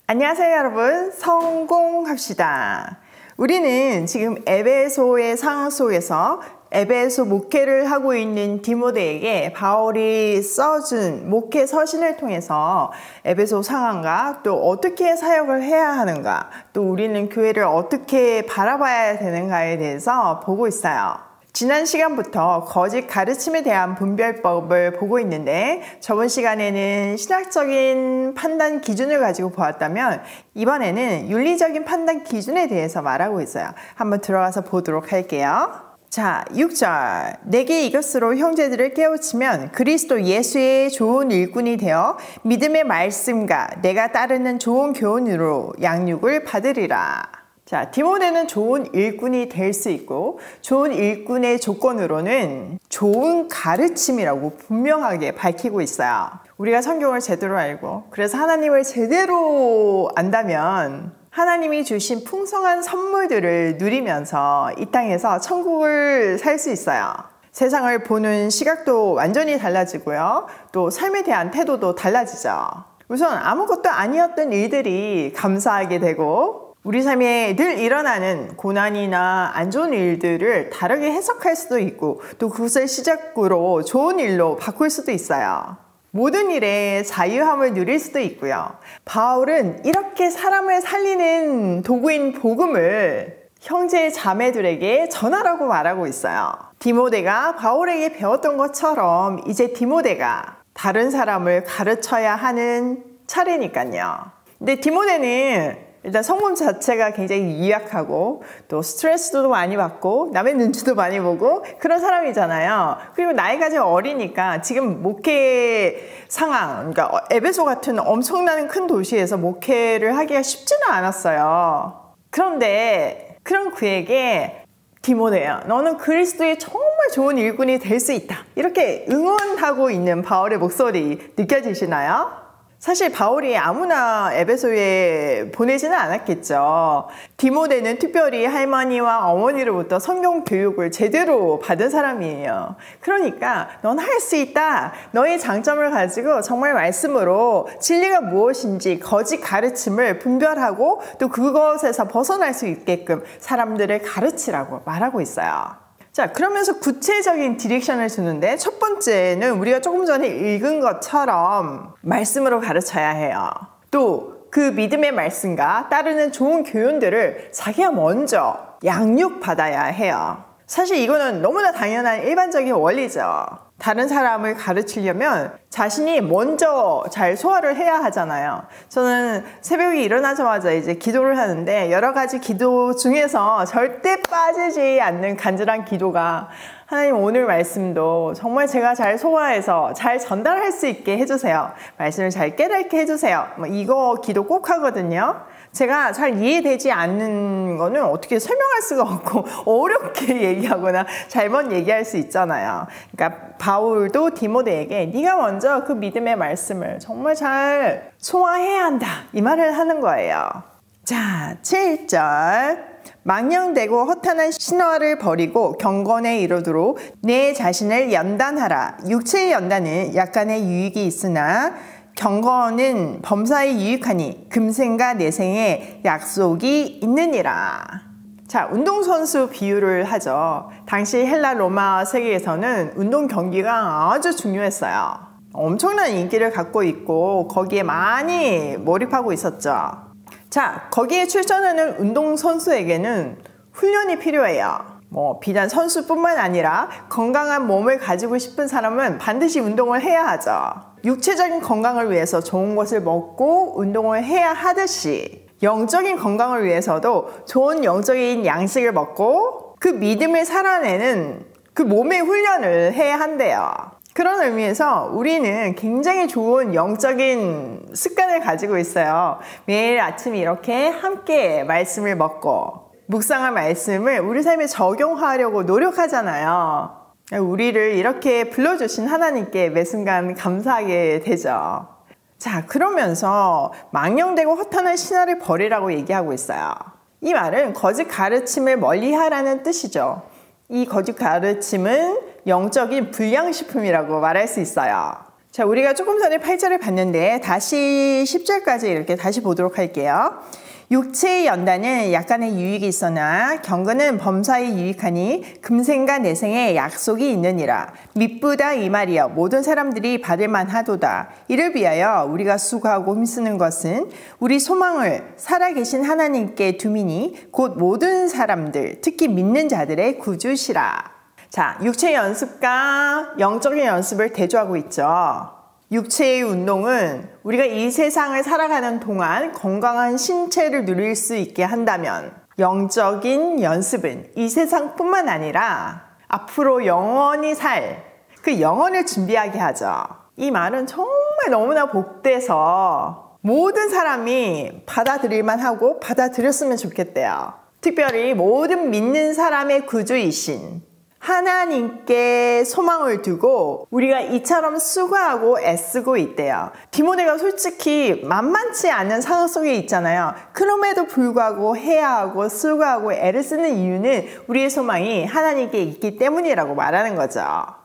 안녕하세요 여러분, 성공합시다. 우리는 지금 에베소의 상황 속에서 에베소 목회를 하고 있는 디모데에게 바울이 써준 목회 서신을 통해서 에베소 상황과 또 어떻게 사역을 해야 하는가, 또 우리는 교회를 어떻게 바라봐야 되는가에 대해서 보고 있어요. 지난 시간부터 거짓 가르침에 대한 분별법을 보고 있는데, 저번 시간에는 신학적인 판단 기준을 가지고 보았다면 이번에는 윤리적인 판단 기준에 대해서 말하고 있어요. 한번 들어가서 보도록 할게요. 자, 6절. 내게 이것으로 형제들을 깨우치면 그리스도 예수의 좋은 일꾼이 되어 믿음의 말씀과 내가 따르는 좋은 교훈으로 양육을 받으리라. 자, 디모데는 좋은 일꾼이 될 수 있고, 좋은 일꾼의 조건으로는 좋은 가르침이라고 분명하게 밝히고 있어요. 우리가 성경을 제대로 알고, 그래서 하나님을 제대로 안다면 하나님이 주신 풍성한 선물들을 누리면서 이 땅에서 천국을 살 수 있어요. 세상을 보는 시각도 완전히 달라지고요. 또 삶에 대한 태도도 달라지죠. 우선 아무것도 아니었던 일들이 감사하게 되고, 우리 삶에 늘 일어나는 고난이나 안 좋은 일들을 다르게 해석할 수도 있고, 또 그것을 시작으로 좋은 일로 바꿀 수도 있어요. 모든 일에 자유함을 누릴 수도 있고요. 바울은 이렇게 사람을 살리는 도구인 복음을 형제 자매들에게 전하라고 말하고 있어요. 디모데가 바울에게 배웠던 것처럼 이제 디모데가 다른 사람을 가르쳐야 하는 차례니까요. 근데 디모데는 일단 성품 자체가 굉장히 유약하고, 또 스트레스도 많이 받고 남의 눈치도 많이 보고 그런 사람이잖아요. 그리고 나이가 좀 어리니까 지금 목회 상황, 그러니까 에베소 같은 엄청난 큰 도시에서 목회를 하기가 쉽지는 않았어요. 그런데 그런 그에게 디모데야, 너는 그리스도의 정말 좋은 일꾼이 될 수 있다, 이렇게 응원하고 있는 바울의 목소리 느껴지시나요? 사실 바울이 아무나 에베소에 보내지는 않았겠죠. 디모데는 특별히 할머니와 어머니로부터 성경 교육을 제대로 받은 사람이에요. 그러니까 넌 할 수 있다. 너의 장점을 가지고 정말 말씀으로 진리가 무엇인지 거짓 가르침을 분별하고 또 그것에서 벗어날 수 있게끔 사람들을 가르치라고 말하고 있어요. 자, 그러면서 구체적인 디렉션을 주는데, 첫 번째는 우리가 조금 전에 읽은 것처럼 말씀으로 가르쳐야 해요. 또 그 믿음의 말씀과 따르는 좋은 교훈들을 자기가 먼저 양육받아야 해요. 사실 이거는 너무나 당연한 일반적인 원리죠. 다른 사람을 가르치려면 자신이 먼저 잘 소화를 해야 하잖아요. 저는 새벽에 일어나자마자 이제 기도를 하는데, 여러 가지 기도 중에서 절대 빠지지 않는 간절한 기도가, 하나님 오늘 말씀도 정말 제가 잘 소화해서 잘 전달할 수 있게 해주세요. 말씀을 잘 깨닫게 해주세요. 이거 기도 꼭 하거든요. 제가 잘 이해되지 않는 거는 어떻게 설명할 수가 없고 어렵게 얘기하거나 잘못 얘기할 수 있잖아요. 그러니까 바울도 디모데에게 네가 먼저 그 믿음의 말씀을 정말 잘 소화해야 한다, 이 말을 하는 거예요. 자, 7절. 망령되고 허탄한 신화를 버리고 경건에 이르도록 내 자신을 연단하라. 육체의 연단은 약간의 유익이 있으나 경건은 범사에 유익하니 금생과 내생에 약속이 있느니라. 자, 운동선수 비유를 하죠. 당시 헬라 로마 세계에서는 운동 경기가 아주 중요했어요. 엄청난 인기를 갖고 있고 거기에 많이 몰입하고 있었죠. 자, 거기에 출전하는 운동선수에게는 훈련이 필요해요. 비단 선수뿐만 아니라 건강한 몸을 가지고 싶은 사람은 반드시 운동을 해야 하죠. 육체적인 건강을 위해서 좋은 것을 먹고 운동을 해야 하듯이, 영적인 건강을 위해서도 좋은 영적인 양식을 먹고 그 믿음을 살아내는 그 몸의 훈련을 해야 한대요. 그런 의미에서 우리는 굉장히 좋은 영적인 습관을 가지고 있어요. 매일 아침 이렇게 함께 말씀을 먹고 묵상한 말씀을 우리 삶에 적용하려고 노력하잖아요. 우리를 이렇게 불러주신 하나님께 매 순간 감사하게 되죠. 자, 그러면서 망령되고 허탄한 신화를 버리라고 얘기하고 있어요. 이 말은 거짓 가르침을 멀리하라는 뜻이죠. 이 거짓 가르침은 영적인 불량식품이라고 말할 수 있어요. 자, 우리가 조금 전에 8절을 봤는데 다시 10절까지 이렇게 다시 보도록 할게요. 육체의 연단은 약간의 유익이 있으나 경건은 범사에 유익하니 금생과 내생에 약속이 있느니라. 미쁘다 이 말이여 모든 사람들이 받을 만하도다. 이를 위하여 우리가 수고하고 힘쓰는 것은 우리 소망을 살아계신 하나님께 두미니 곧 모든 사람들 특히 믿는 자들의 구주시라. 자, 육체의 연습과 영적인 연습을 대조하고 있죠. 육체의 운동은 우리가 이 세상을 살아가는 동안 건강한 신체를 누릴 수 있게 한다면, 영적인 연습은 이 세상뿐만 아니라 앞으로 영원히 살 그 영혼을 준비하게 하죠. 이 말은 정말 너무나 복돼서 모든 사람이 받아들일만 하고 받아들였으면 좋겠대요. 특별히 모든 믿는 사람의 구주이신 하나님께 소망을 두고 우리가 이처럼 수고하고 애쓰고 있대요. 디모데가 솔직히 만만치 않은 상황 속에 있잖아요. 그럼에도 불구하고 해야 하고 수고하고 애를 쓰는 이유는 우리의 소망이 하나님께 있기 때문이라고 말하는 거죠.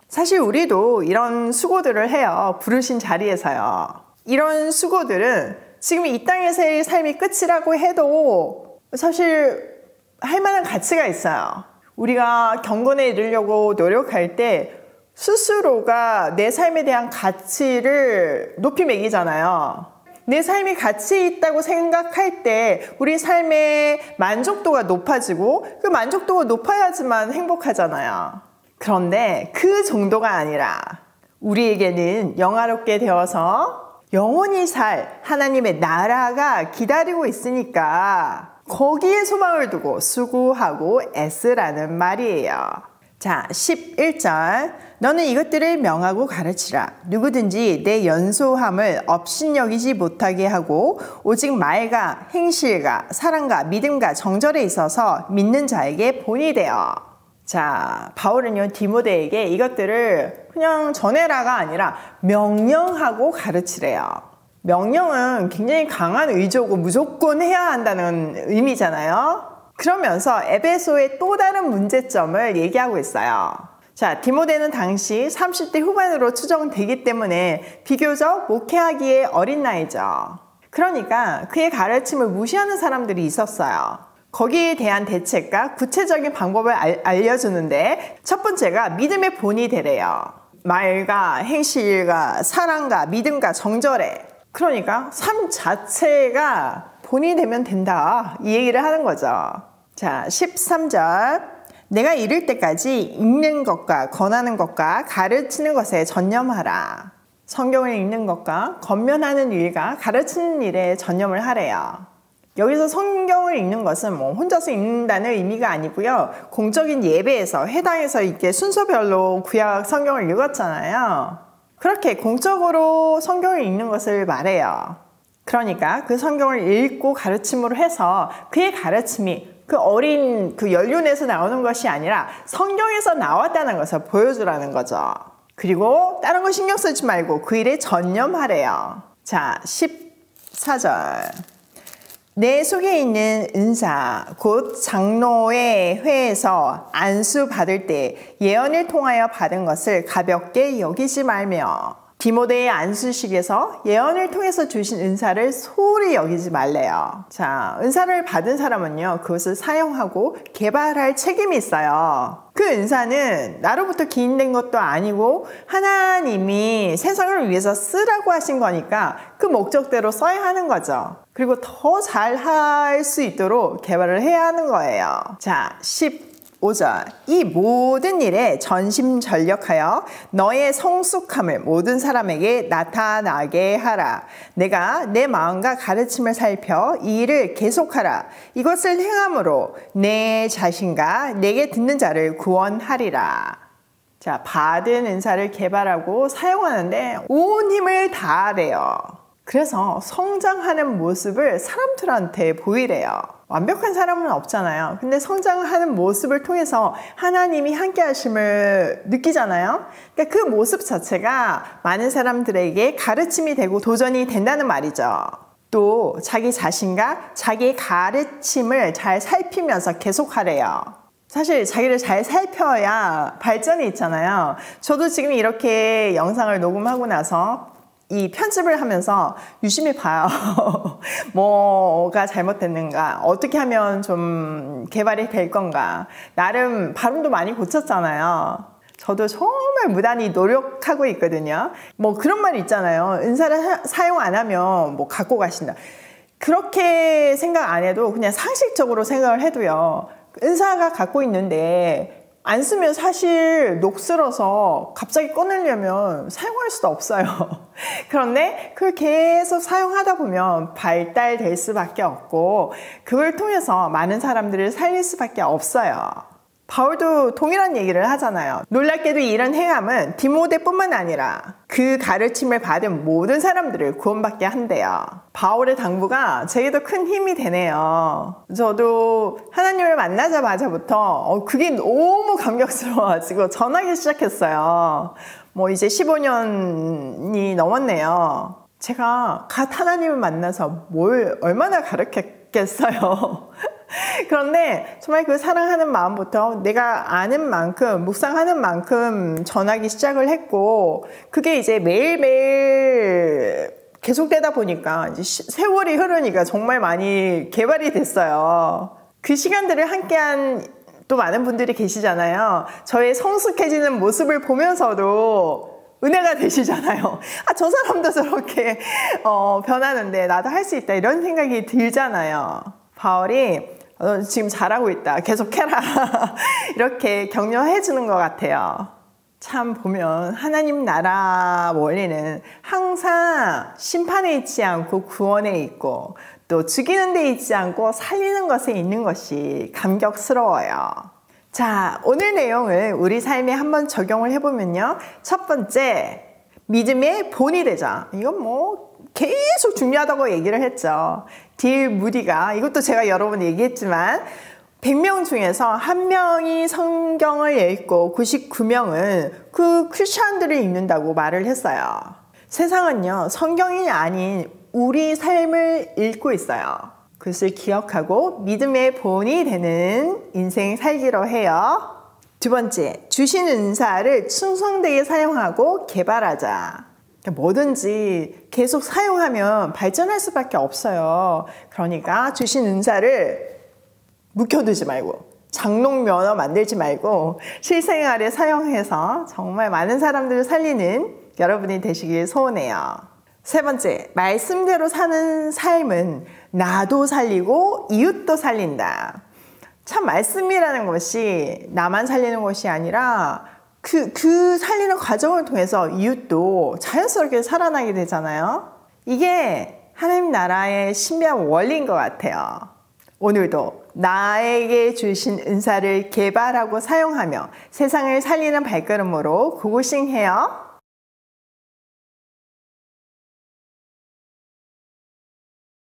사실 우리도 이런 수고들을 해요. 부르신 자리에서요. 이런 수고들은 지금 이 땅에서의 삶이 끝이라고 해도 사실 할 만한 가치가 있어요. 우리가 경건에 이르려고 노력할 때 스스로가 내 삶에 대한 가치를 높이 매기잖아요. 내 삶이 가치 있다고 생각할 때 우리 삶의 만족도가 높아지고 그 만족도가 높아야지만 행복하잖아요. 그런데 그 정도가 아니라 우리에게는 영화롭게 되어서 영원히 살 하나님의 나라가 기다리고 있으니까 거기에 소망을 두고 수고하고 애쓰라는 말이에요. 자, 11절. 너는 이것들을 명하고 가르치라. 누구든지 내 연소함을 업신여기지 못하게 하고 오직 말과 행실과 사랑과 믿음과 정절에 있어서 믿는 자에게 본이 되어. 자, 바울은요 디모데에게 이것들을 그냥 전해라가 아니라 명령하고 가르치래요. 명령은 굉장히 강한 의조고 무조건 해야 한다는 의미잖아요. 그러면서 에베소의 또 다른 문제점을 얘기하고 있어요. 자, 디모데는 당시 30대 후반으로 추정되기 때문에 비교적 목회하기에 어린 나이죠. 그러니까 그의 가르침을 무시하는 사람들이 있었어요. 거기에 대한 대책과 구체적인 방법을 알려주는데 첫 번째가 믿음의 본이 되래요. 말과 행실과 사랑과 믿음과 정절에, 그러니까 삶 자체가 본이 되면 된다 이 얘기를 하는 거죠. 자, 13절. 내가 이를 때까지 읽는 것과 권하는 것과 가르치는 것에 전념하라. 성경을 읽는 것과 권면하는 일과 가르치는 일에 전념을 하래요. 여기서 성경을 읽는 것은 뭐 혼자서 읽는다는 의미가 아니고요. 공적인 예배에서 회당에서 이렇게 순서별로 구약 성경을 읽었잖아요. 그렇게 공적으로 성경을 읽는 것을 말해요. 그러니까 그 성경을 읽고 가르침으로 해서 그의 가르침이 그 어린 그 연륜에서 나오는 것이 아니라 성경에서 나왔다는 것을 보여주라는 거죠. 그리고 다른 거 신경 쓰지 말고 그 일에 전념하래요. 자, 14절. 내 속에 있는 은사 곧 장로의 회에서 안수 받을 때 예언을 통하여 받은 것을 가볍게 여기지 말며, 디모데의 안수식에서 예언을 통해서 주신 은사를 소홀히 여기지 말래요. 자, 은사를 받은 사람은요 그것을 사용하고 개발할 책임이 있어요. 그 은사는 나로부터 기인된 것도 아니고 하나님이 세상을 위해서 쓰라고 하신 거니까 그 목적대로 써야 하는 거죠. 그리고 더 잘할 수 있도록 개발을 해야 하는 거예요. 자, 15절. 이 모든 일에 전심전력하여 너의 성숙함을 모든 사람에게 나타나게 하라. 내가 내 마음과 가르침을 살펴 이 일을 계속하라. 이것을 행함으로 내 자신과 내게 듣는 자를 구원하리라. 자, 받은 은사를 개발하고 사용하는데 온 힘을 다하래요. 그래서 성장하는 모습을 사람들한테 보이래요. 완벽한 사람은 없잖아요. 근데 성장하는 모습을 통해서 하나님이 함께 하심을 느끼잖아요. 그러니까 그 모습 자체가 많은 사람들에게 가르침이 되고 도전이 된다는 말이죠. 또 자기 자신과 자기의 가르침을 잘 살피면서 계속하래요. 사실 자기를 잘 살펴야 발전이 있잖아요. 저도 지금 이렇게 영상을 녹음하고 나서 이 편집을 하면서 유심히 봐요. 뭐가 잘못됐는가, 어떻게 하면 좀 개발이 될 건가. 나름 발음도 많이 고쳤잖아요. 저도 정말 무단히 노력하고 있거든요. 뭐 그런 말 있잖아요. 은사를 사용 안 하면 뭐 갖고 가신다. 그렇게 생각 안 해도 그냥 상식적으로 생각을 해도요. 은사가 갖고 있는데 안 쓰면 사실 녹슬어서 갑자기 꺼내려면 사용할 수도 없어요. 그런데 그걸 계속 사용하다 보면 발달될 수밖에 없고 그걸 통해서 많은 사람들을 살릴 수밖에 없어요. 바울도 동일한 얘기를 하잖아요. 놀랍게도 이런 행함은 디모데뿐만 아니라 그 가르침을 받은 모든 사람들을 구원받게 한대요. 바울의 당부가 제게도 큰 힘이 되네요. 저도 하나님을 만나자마자부터 그게 너무 감격스러워가지고 전하기 시작했어요. 뭐 이제 15년이 넘었네요. 제가 갓 하나님을 만나서 뭘 얼마나 가르쳤겠어요. 그런데 정말 그 사랑하는 마음부터 내가 아는 만큼, 묵상하는 만큼 전하기 시작을 했고, 그게 이제 매일매일 계속되다 보니까 이제 세월이 흐르니까 정말 많이 개발이 됐어요. 그 시간들을 함께한 또 많은 분들이 계시잖아요. 저의 성숙해지는 모습을 보면서도 은혜가 되시잖아요. 아, 저 사람도 저렇게 변하는데 나도 할 수 있다, 이런 생각이 들잖아요. 바울이 지금 잘하고 있다, 계속해라 이렇게 격려해 주는 것 같아요. 참 보면 하나님 나라 원리는 항상 심판에 있지 않고 구원에 있고, 또 죽이는 데 있지 않고 살리는 것에 있는 것이 감격스러워요. 자, 오늘 내용을 우리 삶에 한번 적용을 해보면요. 첫 번째, 믿음의 본이 되자. 이건 뭐 계속 중요하다고 얘기를 했죠. 딜 무디가, 이것도 제가 여러 번 얘기했지만 100명 중에서 1명이 성경을 읽고 99명은 그 크리스천들을 읽는다고 말을 했어요. 세상은요, 성경이 아닌 우리 삶을 읽고 있어요. 그것을 기억하고 믿음의 본이 되는 인생 살기로 해요. 두 번째, 주신 은사를 충성되게 사용하고 개발하자. 뭐든지 계속 사용하면 발전할 수밖에 없어요. 그러니까 주신 은사를 묵혀두지 말고, 장롱 면허 만들지 말고 실생활에 사용해서 정말 많은 사람들을 살리는 여러분이 되시길 소원해요. 세 번째, 말씀대로 사는 삶은 나도 살리고 이웃도 살린다. 참, 말씀이라는 것이 나만 살리는 것이 아니라 그 살리는 과정을 통해서 이웃도 자연스럽게 살아나게 되잖아요. 이게 하나님 나라의 신비한 원리인 것 같아요. 오늘도 나에게 주신 은사를 개발하고 사용하며 세상을 살리는 발걸음으로 고고싱해요.